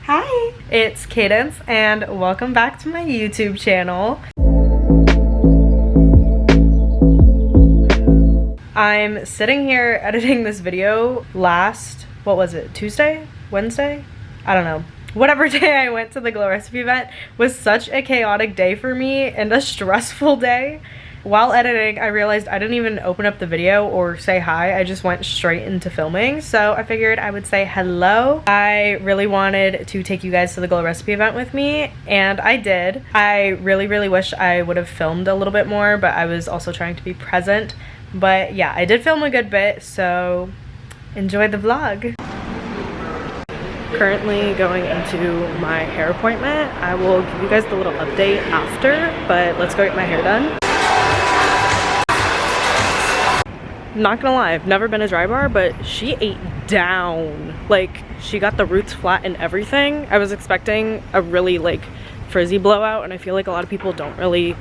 Hi, it's Cadence and welcome back to my YouTube channel. I'm sitting here editing this video what was it, Tuesday? Wednesday? I don't know. Whatever day I went to the Glow Recipe event was such a chaotic day for me and a stressful day. While editing, I realized I didn't even open up the video or say hi. I just went straight into filming. So I figured I would say hello. I really wanted to take you guys to the Glow Recipe event with me, and I did. I really wish I would have filmed a little bit more, but I was also trying to be present. But yeah, I did film a good bit, so enjoy the vlog. Currently going into my hair appointment. I will give you guys the little update after, but let's go get my hair done. Not gonna lie, I've never been a dry bar, but she ate down. Like, she got the roots flat and everything. I was expecting a really like frizzy blowout, and I feel like a lot of people don't really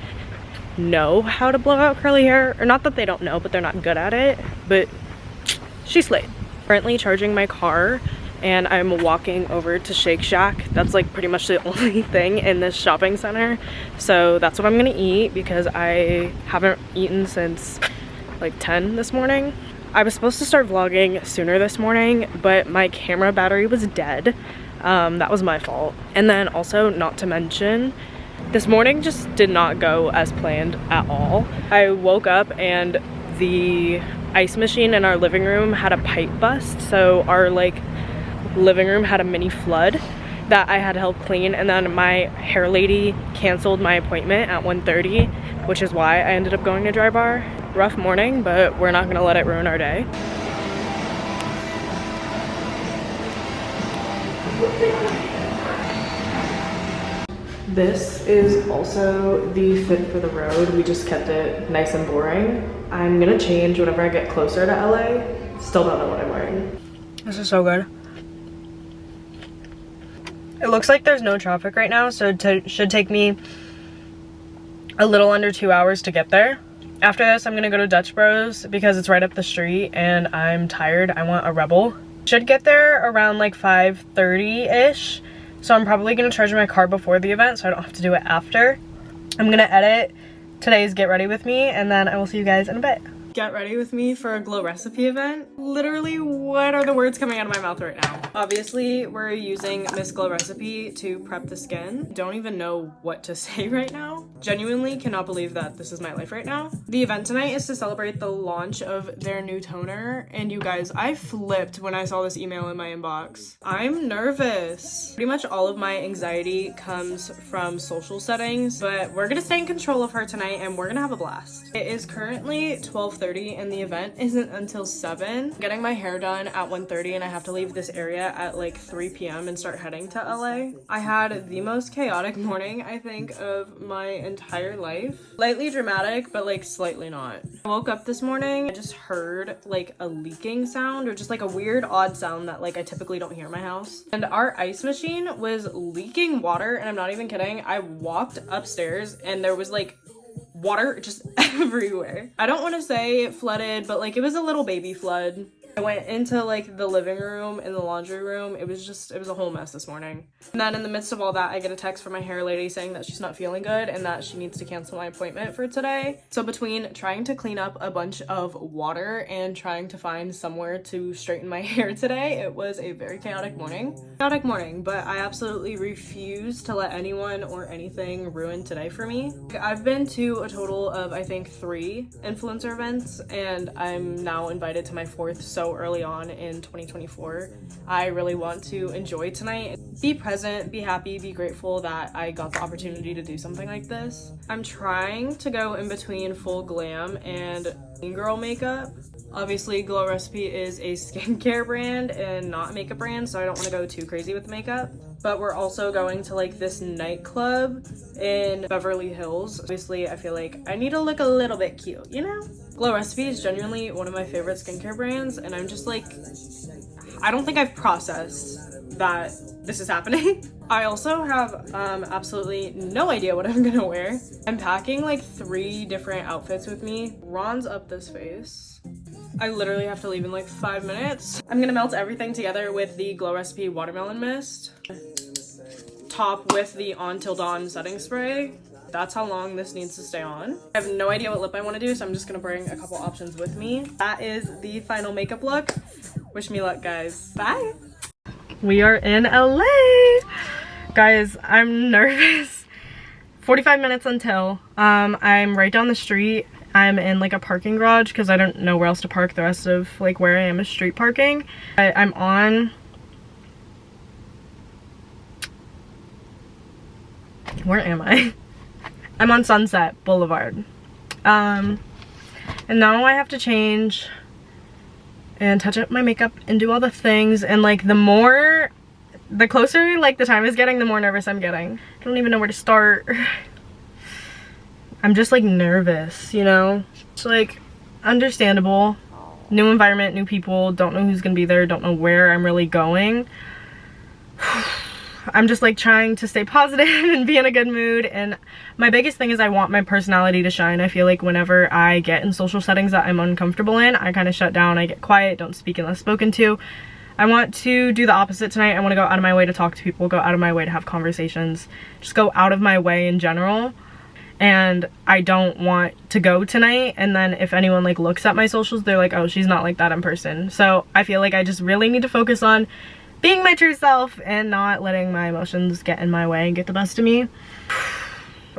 know how to blow out curly hair, or not that they don't know, but they're not good at it. But she slayed. Currently charging my car, and I'm walking over to Shake Shack. That's like pretty much the only thing in this shopping center, so that's what I'm gonna eat because I haven't eaten since like 10 this morning. I was supposed to start vlogging sooner this morning, but my camera battery was dead. That was my fault. And then also, not to mention, this morning just did not go as planned at all. I woke up and the ice machine in our living room had a pipe bust, so our like living room had a mini flood that I had to help clean, and then my hair lady canceled my appointment at 1:30, which is why I ended up going to Dry Bar. Rough morning, but we're not gonna let it ruin our day. This is also the fit for the road. We just kept it nice and boring. I'm gonna change whenever I get closer to LA. Still don't know what I'm wearing. This is so good. It looks like there's no traffic right now, so it should take me a little under 2 hours to get there. After this, I'm gonna go to Dutch Bros because it's right up the street and I'm tired. I want a Rebel. Should get there around like 5:30-ish. So I'm probably gonna charge my car before the event so I don't have to do it after. I'm gonna edit today's Get Ready With Me, and then I will see you guys in a bit. Get ready with me for a Glow Recipe event. Literally, what are the words coming out of my mouth right now? Obviously, we're using Miss Glow Recipe to prep the skin. Don't even know what to say right now. Genuinely cannot believe that this is my life right now. The event tonight is to celebrate the launch of their new toner, and you guys, I flipped when I saw this email in my inbox. I'm nervous. Pretty much all of my anxiety comes from social settings, but we're gonna stay in control of her tonight and we're gonna have a blast. It is currently 12:30 and the event isn't until 7. I'm getting my hair done at 1:30 and I have to leave this area at like 3 p.m. and start heading to LA. I had the most chaotic morning, I think, of my entire life. Slightly dramatic, but like slightly not. I woke up this morning, I just heard like a leaking sound, or just like a weird odd sound that like I typically don't hear in my house. And our ice machine was leaking water, and I'm not even kidding. I walked upstairs and there was like water just everywhere. I don't want to say it flooded, but like it was a little baby flood. I went into like the living room and the laundry room. It was a whole mess this morning. And then in the midst of all that, I get a text from my hair lady saying that she's not feeling good and that she needs to cancel my appointment for today. So between trying to clean up a bunch of water and trying to find somewhere to straighten my hair today, it was a very chaotic morning. But I absolutely refuse to let anyone or anything ruin today for me. I've been to a total of, I think, 3 influencer events, and I'm now invited to my 4th so early on in 2024. I really want to enjoy tonight, be present, be happy, be grateful that I got the opportunity to do something like this. I'm trying to go in between full glam and clean girl makeup. Obviously, Glow Recipe is a skincare brand and not a makeup brand, so I don't want to go too crazy with makeup. But we're also going to like this nightclub in Beverly Hills. Obviously, I feel like I need to look a little bit cute, you know? Glow Recipe is genuinely one of my favorite skincare brands, and I'm just like, I don't think I've processed that this is happening. I also have absolutely no idea what I'm gonna wear. I'm packing like 3 different outfits with me. Ron's up this face. I literally have to leave in like 5 minutes. I'm gonna melt everything together with the Glow Recipe Watermelon Mist. top with the On Till Dawn setting spray. That's how long this needs to stay on. I have no idea what lip I want to do, so I'm just gonna bring a couple options with me. That is the final makeup look. Wish me luck, guys. Bye. We are in LA. Guys, I'm nervous. 45 minutes until. I'm right down the street. I'm in like a parking garage because I don't know where else to park. The rest of like where I am is street parking. I'm on... Where am I? I'm on Sunset Boulevard. And now I have to change and touch up my makeup and do all the things, and like the closer like the time is getting, the more nervous I'm getting. I don't even know where to start. I'm just like nervous, you know? It's like understandable. New environment, new people, don't know who's gonna be there, don't know where I'm really going. I'm just like trying to stay positive and be in a good mood, and my biggest thing is I want my personality to shine. I feel like whenever I get in social settings that I'm uncomfortable in, I kind of shut down, I get quiet, don't speak unless spoken to. I want to do the opposite tonight. I want to go out of my way to talk to people, go out of my way to have conversations, just go out of my way in general. And I don't want to go tonight and then if anyone like looks at my socials, they're like, oh, she's not like that in person. So I feel like I just really need to focus on being my true self and not letting my emotions get in my way and get the best of me.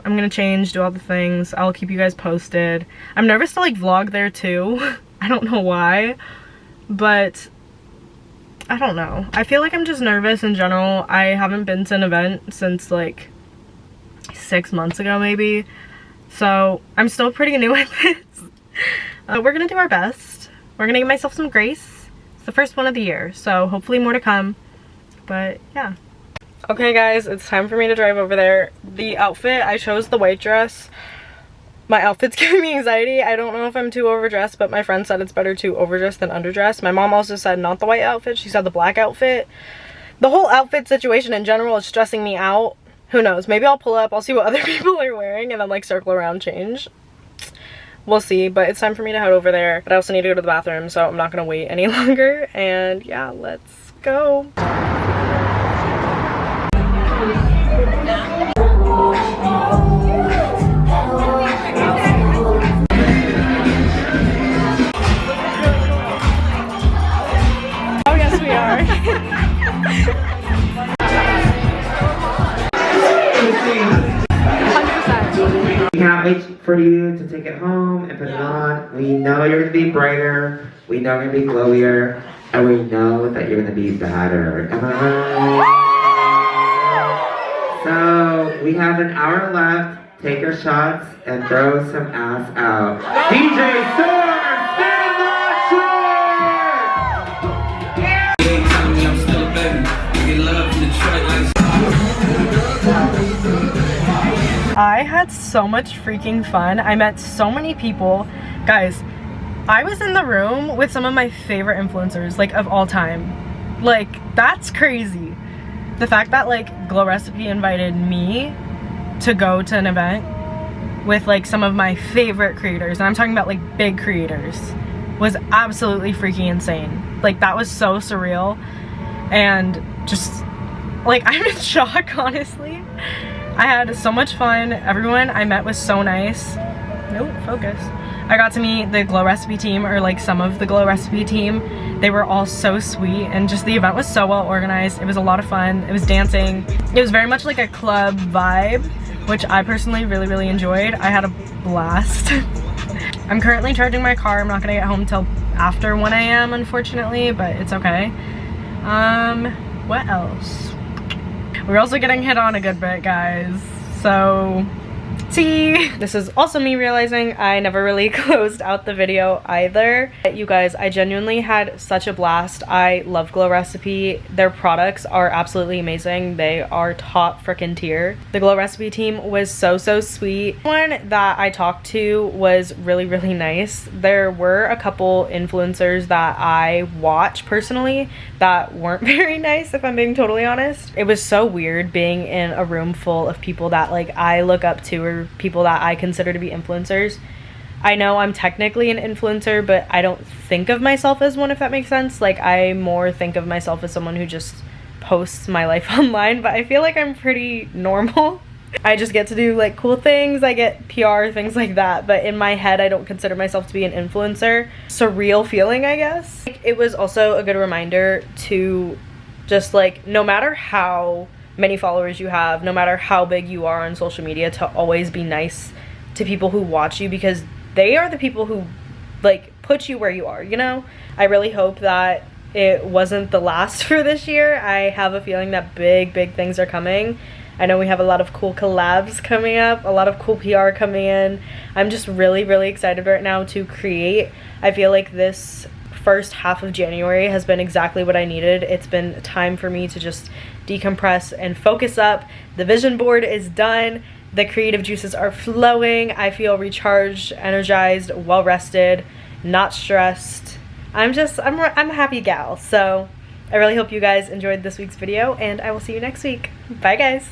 I'm gonna change, do all the things. I'll keep you guys posted. I'm nervous to like vlog there too. I don't know why, but I don't know. I feel like I'm just nervous in general. I haven't been to an event since like 6 months ago maybe. So I'm still pretty new at this. We're gonna do our best. We're gonna give myself some grace. The first one of the year, so hopefully more to come, but yeah. Okay guys, it's time for me to drive over there. The outfit, I chose the white dress. My outfit's giving me anxiety. I don't know if I'm too overdressed, but my friend said it's better to overdress than underdress. My mom also said not the white outfit, she said the black outfit. The whole outfit situation in general is stressing me out. Who knows, maybe I'll pull up, I'll see what other people are wearing and then like circle around, change. We'll see, but it's time for me to head over there. But I also need to go to the bathroom, so I'm not gonna wait any longer. And yeah, let's go. Oh yes, we are. We can't wait for you to take it home and put it on. We know you're going to be brighter. We know you're going to be glowier. And we know that you're going to be better. Am I right? So, we have an hour left. Take your shots and throw some ass out. DJ Storm, stand up short! Yeah! I'm still a baby. Get love from Detroit. I had so much freaking fun. I met so many people. Guys, I was in the room with some of my favorite influencers, like, of all time. Like, that's crazy. The fact that, like, Glow Recipe invited me to go to an event with, like, some of my favorite creators, and I'm talking about, like, big creators, was absolutely freaking insane. Like, that was so surreal. And just, like, I'm in shock, honestly. I had so much fun. Everyone I met was so nice. Nope, focus. I got to meet the Glow Recipe team, or like some of the Glow Recipe team. They were all so sweet, and just the event was so well organized. It was a lot of fun. It was dancing. It was very much like a club vibe, which I personally really enjoyed. I had a blast. I'm currently charging my car. I'm not gonna get home till after 1 a.m. unfortunately, but it's okay. What else? We're also getting hit on a good bit, guys, so see. This is also me realizing I never really closed out the video either. You guys, I genuinely had such a blast. I love Glow Recipe. Their products are absolutely amazing. They are top freaking tier. The Glow Recipe team was so sweet. One that I talked to was really nice. There were a couple influencers that I watch personally that weren't very nice, if I'm being totally honest. It was so weird being in a room full of people that like I look up to, or people that I consider to be influencers. I know I'm technically an influencer, but I don't think of myself as one, if that makes sense. Like, I more think of myself as someone who just post my life online, but I feel like I'm pretty normal. I just get to do like cool things, I get PR, things like that, but in my head I don't consider myself to be an influencer. Surreal feeling, I guess. It was also a good reminder to just like, no matter how many followers you have, no matter how big you are on social media, to always be nice to people who watch you, because they are the people who like put you where you are, you know? I really hope that it wasn't the last for this year. I have a feeling that big things are coming. I know we have a lot of cool collabs coming up, a lot of cool PR coming in. I'm just really excited right now to create. I feel like this first half of January has been exactly what I needed. It's been time for me to just decompress and focus up. The vision board is done. The creative juices are flowing. I feel recharged, energized, well rested, not stressed. I'm a happy gal. So I really hope you guys enjoyed this week's video, and I will see you next week. Bye guys.